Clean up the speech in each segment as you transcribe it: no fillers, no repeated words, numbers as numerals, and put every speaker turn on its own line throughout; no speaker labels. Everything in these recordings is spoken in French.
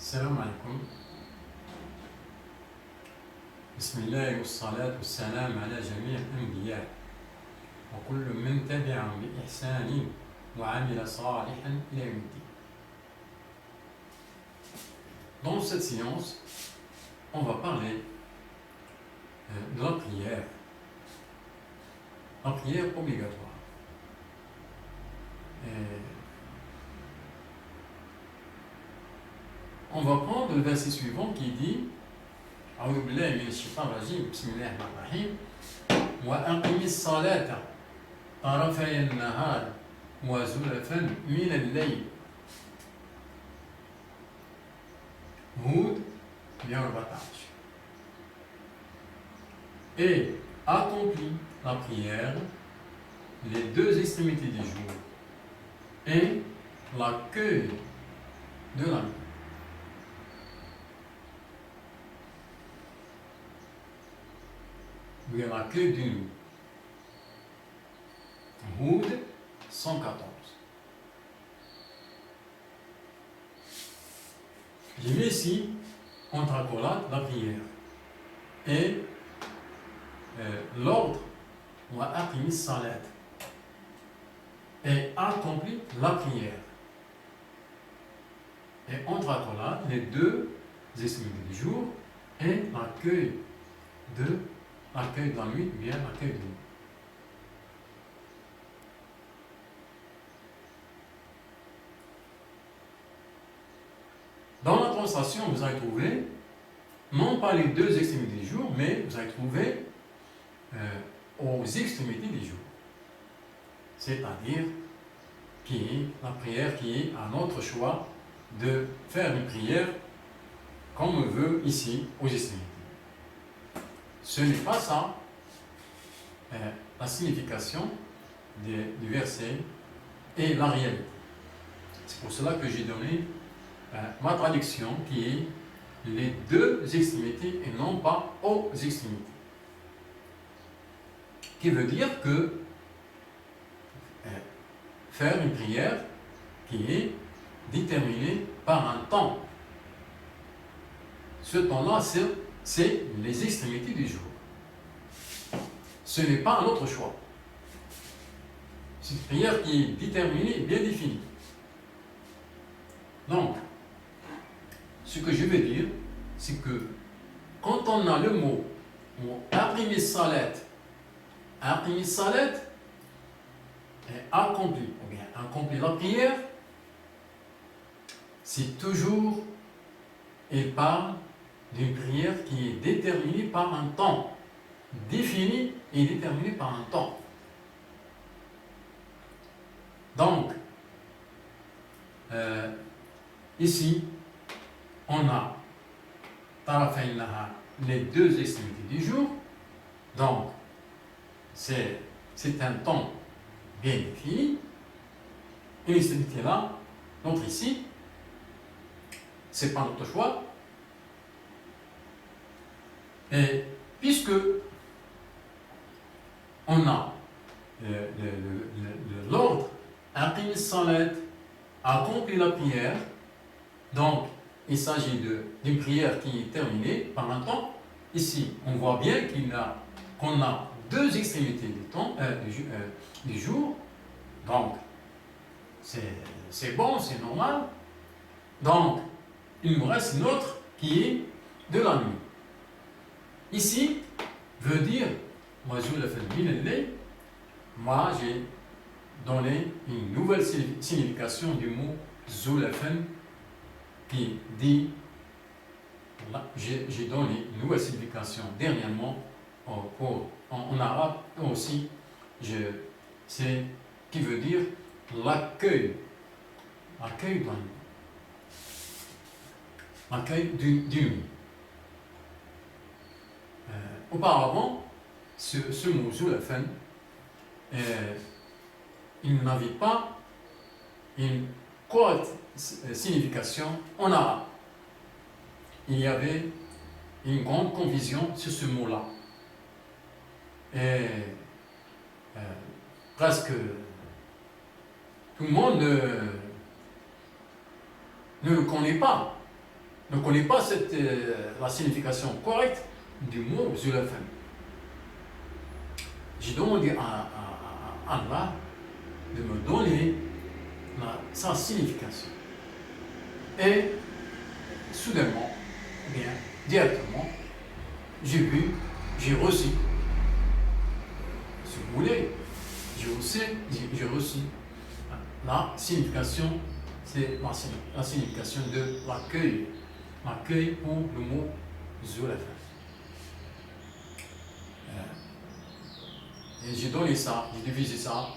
السلام عليكم. بسم الله والصلاة والسلام على جميع الأنبياء وكل من تبعهم بإحسان وعمل صالحا إلى يوم الدين. Dans cette séance, on va parler de la prière obligatoire. On va prendre le verset suivant qui dit أعوذ بالله من الشيطان الرجيم بسم الله الرحمن الرحيم وأقم الصلاة طرفي النهار وزلفا من الليل. Hud 114. Et accomplis la prière, les deux extrémités du jour et l'accueil de la nuit. Ou l'accueil de nuit. Hud 114. J'ai mis ici entre accolades la prière et l'ordre ou aqimi salat et accompli la prière. Et entre accolades les deux extrémités du jour et l'accueil de la nuit, bien l'accueil de nuit. Dans la translation, vous allez trouver non pas les deux extrémités du jour, mais vous allez trouver aux extrémités du jour. C'est-à-dire la prière qui est à notre choix de faire une prière comme on veut ici aux extrémités. Ce n'est pas ça la signification du verset et la réalité. C'est pour cela que j'ai donné ma traduction qui est les deux extrémités et non pas aux extrémités. Qui veut dire que faire une prière qui est déterminée par un temps. Ce temps-là, c'est les extrémités du jour. Ce n'est pas un autre choix. C'est une prière qui est déterminée et bien définie. Donc, ce que je veux dire, c'est que quand on a le mot aqimi salat est accompli, ou bien accompli la prière, c'est toujours, il parle d'une prière qui est déterminée par un temps, définie et déterminée par un temps. Donc, ici, on a tarafay nahar, les deux extrémités du jour. Donc, c'est un temps bien défini. Une extrémité là, l'autre ici, c'est pas notre choix. Et puisque on a l'ordre aqim salat, accompli la prière, donc il s'agit d'une prière qui est terminée par un temps. Ici, on voit bien qu'on a deux extrémités du jour. Donc, c'est bon, c'est normal. Donc, il nous reste une autre qui est de la nuit. Ici, veut dire, moi j'ai donné une nouvelle signification du mot zulafan qui dit, j'ai donné une nouvelle signification dernièrement en arabe aussi, c'est qui veut dire l'accueil de la nuit, l'accueil du nuit. Auparavant, ce mot zulafan, il n'avait pas une correcte signification en arabe. Il y avait une grande confusion sur ce mot-là. Et presque tout le monde ne le connaît pas. ne connaît pas la signification correcte du mot Zulafan. J'ai demandé à Allah de me donner sa signification. Et soudainement, bien, directement, j'ai reçu, si vous voulez, j'ai reçu la signification, c'est la signification de l'accueil pour le mot Zulafan. Et j'ai donné ça, j'ai divisé ça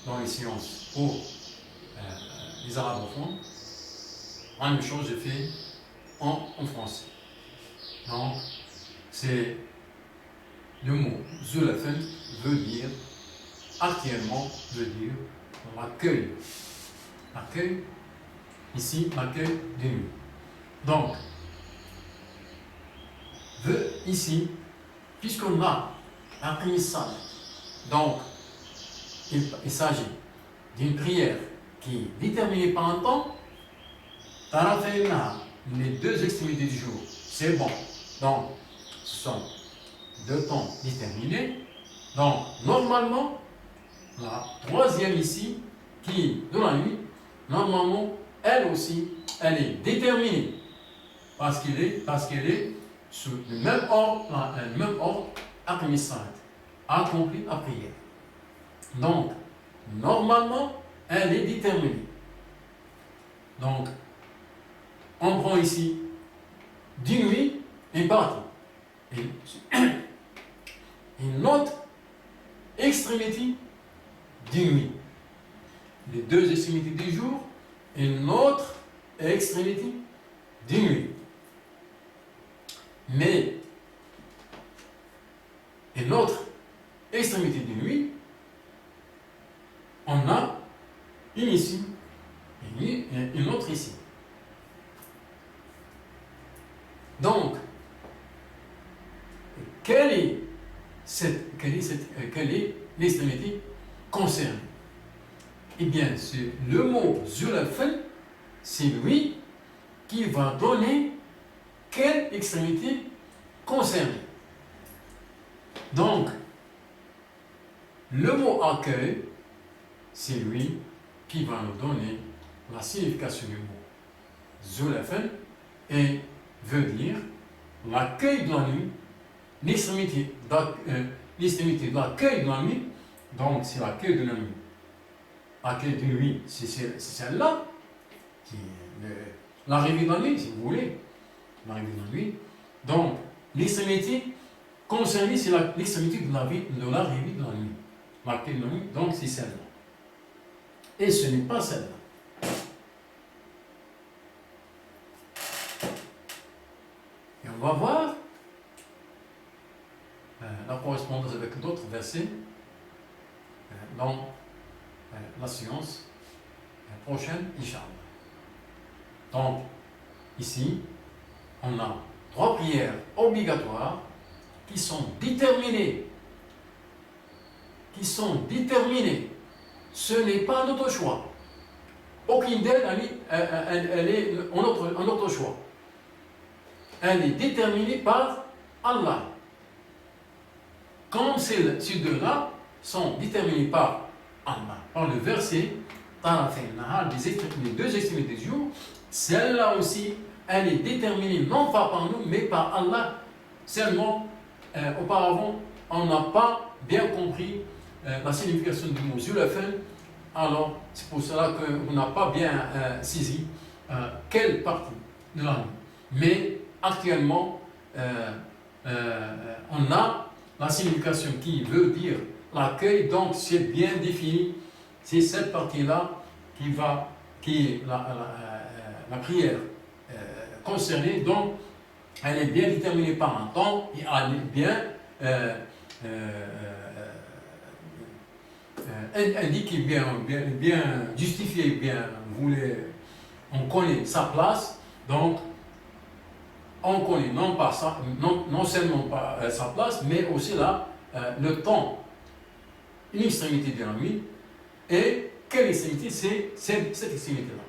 dans les sciences pour les arabophones. En même chose, j'ai fait en français. Donc, c'est le mot Zulafan actuellement veut dire l'accueil. L'accueil, ici, l'accueil de nuit. Donc, ici, puisqu'on a un message, donc il s'agit d'une prière qui est déterminée par un temps, les deux extrémités du jour, c'est bon. Donc, ce sont deux temps déterminés. Donc, normalement, la troisième ici, qui est de la nuit, normalement, elle aussi, elle est déterminée. Parce qu'elle est sur le même ordre accompli la prière. Donc, normalement, elle est déterminée. Donc, on prend ici d'une nuit une partie. Et une autre extrémité d'une nuit. Les deux extrémités du jour, une autre extrémité d'une nuit. Mais une autre extrémité de nuit, on a une ici et une autre ici. Donc, quelle est l'extrémité concernée? Eh bien, c'est le mot Zulafan, c'est lui qui va donner quelle extrémité concernée. Donc, le mot accueil, c'est lui qui va nous donner la signification du mot Zulafan et veut dire l'accueil de la nuit, l'extrémité de l'accueil de la nuit, donc c'est l'accueil de la nuit. L'accueil de la nuit, c'est celle-là, qui est l'arrivée de la nuit, si vous voulez. L'arrivée de la nuit. Donc, l'extrémité concernée, c'est l'extrémité de l'arrivée de la nuit. L'accueil de la nuit, donc c'est celle-là. Et ce n'est pas celle-là. Et on va voir la correspondance avec d'autres versets dans la séance prochaine, Inch'Allah. Donc, ici, on a 3 prières obligatoires qui sont déterminées. Ce n'est pas notre choix. Aucune d'elles, elle est en notre choix. Elle est déterminée par Allah. Comme ces deux-là sont déterminés par Allah, par le verset, les deux extrémités du jour, celle-là aussi, elle est déterminée non pas par nous, mais par Allah. Seulement, auparavant, on n'a pas bien compris la signification du mot Zulafan. Alors, c'est pour cela qu'on n'a pas bien saisi quelle partie de la nuit. Mais actuellement, on a la signification qui veut dire l'accueil, donc c'est bien défini. C'est cette partie-là qui est la prière concernée. Donc, elle est bien déterminée par un temps et elle est bien indiquée, bien justifiée, on connaît sa place. Donc, on connaît non seulement pas sa place, mais aussi là, le temps, une extrémité de la nuit. Et quelle extrémité? C'est cette extrémité-là.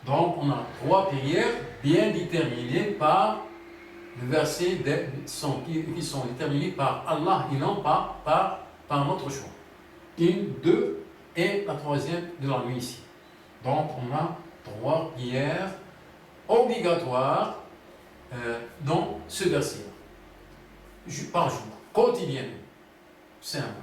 Donc, on a 3 prières bien déterminées par le verset qui sont déterminées par Allah et non pas par notre choix. 1, 2 et la troisième de la nuit ici. Donc, on a 3 prières obligatoires dans ce verset par jour, quotidiennement. C'est un